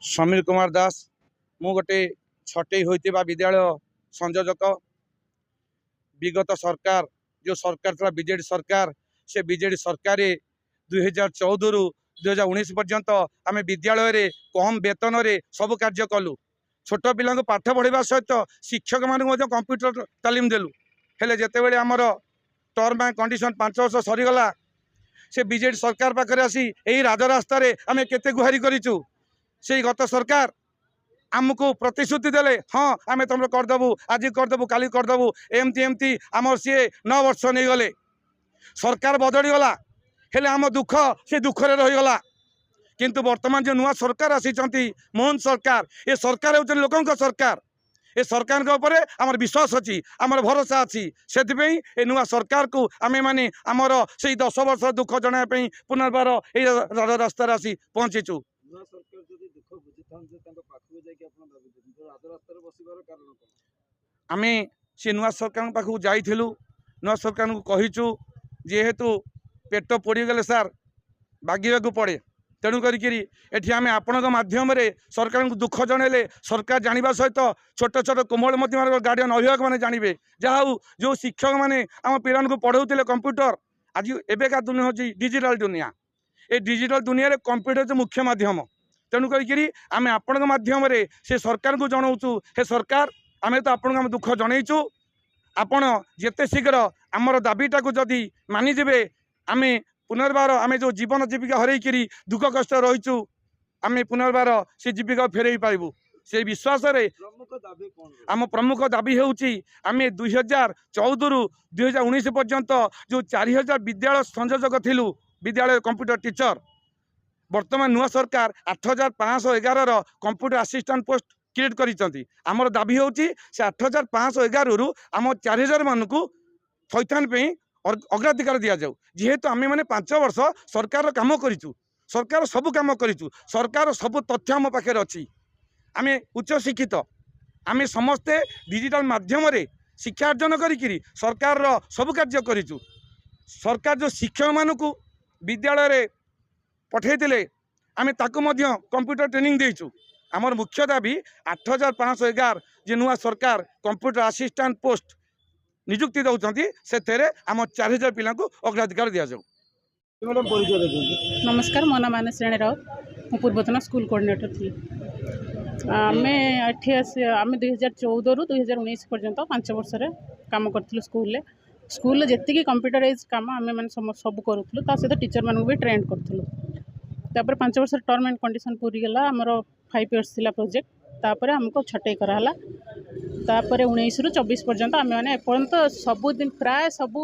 समीर कुमार दास मु गोटे छटई होता विद्यालय संयोजक। विगत सरकार जो सरकार था बीजेडी सरकार, से बीजेडी सरकार 2014 रु 2019 पर्यंत आम विद्यालय रे कम वेतन रे सब कार्य कलु। छोट पिला पाठ पढ़ा सहित शिक्षक मान कंप्यूटर तालीम देलु। हेले जेतेबेले आमर टर्म एंड कंडीशन 5 वर्ष सरीगला, से बीजेडी सरकार पाखे आसी यही राजरास्ता आम केते गुहारी करिचु। से गत सरकार आमको प्रतिश्रुति देले, हाँ आम तुम करदेबू, आज करदेबू, काली करदेबू, एमती एमती आमर सी 9 वर्ष नहीं गले। सरकार बदली गला, हेले आम दुख से दुखरे रहीगला। किंतु वर्तमान जो नुआ सरकार आसी मोहन सरकार, ये सरकार होती लोकों सरकार। ए सरकार के ऊपर आमर विश्वास अच्छी, आमर भरोसा अच्छी। से नुआ सरकार को आमे माने आमर से 10 वर्ष दुख जनापी पुनर्बार ये रास्ता आसी पहुंचीचु। आमे से नुआ सरकार पाखु जाइथिलु, नुआ सरकार को कहिचु जेहेतु पेट पोड़ी गले सार बागिया को पड़े, तेणु करी आमे आपण माध्यम सरकार को दुख जनइले सरकार जाना सहित छोट छोट कोमल मध्यम गार्डियन अभिभावक मैंने जानवे। जहाँ जो शिक्षक मैंने आम पिला पढ़ाऊे कंप्यूटर, आज एवेका दुनिया हूँ डिजिटल दुनिया। ये डिजिटल दुनिया कंप्यूटर जो मुख्य माध्यम, तेणु करी आमे आपण माध्यम से सरकार को जनाऊँ। हे सरकार आमे तो आपण दुख जनईचु, आपण जेते शीघ्र आमर दाबीटा को जदि मानिजे आमे पुनर्बार आमे जो जीवन जीविका हरई दुख कष्ट रहीचु, आमे पुनर्बार से जीविका फेरई पाइबू। से विश्वास आम प्रमुख दाबी होउची आमे 2014 रु 2019 पर्यंत जो 4000 विद्यालय संयोजक थिलु, विद्यालय कंप्यूटर टीचर। वर्तमान नुआ सरकार 8511 कंप्यूटर असिस्टेंट पोस्ट क्रिएट करिसंती। आमर दाबी होउची से 8511 रु आम 4000 मानकु थैथान पे अग्राधिकार दिया जाऊ। जेहेतु आमे माने 5 वर्ष सरकार काम करिचु, सरकार सब काम करिचु, सरकार सब तथ्य आम पाखे अच्छी। आमे उच्च शिक्षित, आमे समस्ते डिजिटल माध्यम रे शिक्षा अर्जन करी सरकार सब कार्य करिचु। सरकार जो शिक्षक मानकु विद्यालय रे पठेइतिले आमे ताकु मध्य कंप्यूटर ट्रेनिंग देइचु। आमर मुख्य दाबी 8511 जे नुआ सरकार कंप्यूटर असिस्टेंट पोस्ट नियुक्ति दौरान से आम 4000 पिला अग्राधिकार दि जाऊ। नमस्कार, मो नाम मानस राणी राउत, मु पूर्वतन स्कूल कोऑर्डिनेटर थी। आम 2014 रु 2019 पर्यंत 5 वर्ष काम करूँ स्कूल। स्कूल जी कंप्यूटराइज काम आम मैंने सब करूँ, सहित टीचर मानक भी ट्रेन करूँ। तापर 5 वर्ष टर्म एंड कंडीशन पूरी गला, आमर 5 इयर्स थिला प्रोजेक्ट। तापर आमको छटई कराला। तापर 19 रु 24 पर्यंत आम मैंने एपर्यंत सबुदिन प्राय सबु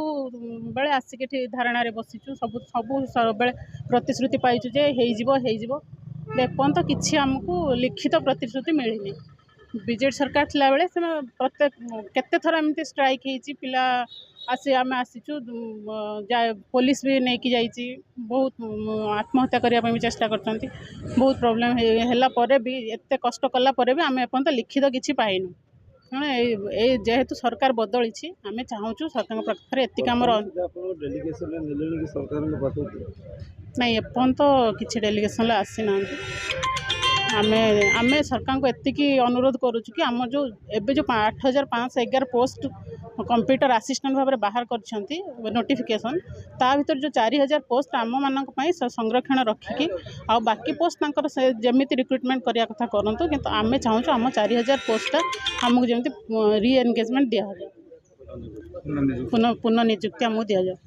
बेले आसिक धारणा बसीचु, सब बेले प्रतिश्रुति पाइचु जे हो एपर्यंत किसी आमको लिखित प्रतिश्रुति मिलनी। बीजेडी सरकार थिला बेले से प्रत्येक केते थर एमती स्ट्राइक होती, पिला आसी आम आसीचु, पुलिस भी नहीं कि जाइए, बहुत आत्महत्या करने भी चेष्टा करछंती। बहुत प्रोब्लेम है भी, एत कष्ट कला भी आम एपर्यंत लिखित किसी पाइनु। जेहेतु सरकार बदली आम चाहूँ सरकार पाखे एतिक आमर नहीं, एपर्यंत किसी डेलीगेशन आसी ना। आम सरकार को एतिकी अनुरोध करुचु कि आम जो एबे जो 8511 पोस्ट कंप्यूटर असिस्टेंट भाव में बाहर करछंती नोटिफिकेशन, ता भीतर जो 4000 पोस्ट आम मानक पई संरक्षण रखिकी आ बाकी पोस्ट तांकर जेमिति रिक्रुटमेंट करिया कथा करंतु। किंतु आम चाहूँ आम 4000 पोस्ट आमको जेमिति री एनगेजमेंट दिया जाए, पुनः नियुक्ति आमको दिया जाए।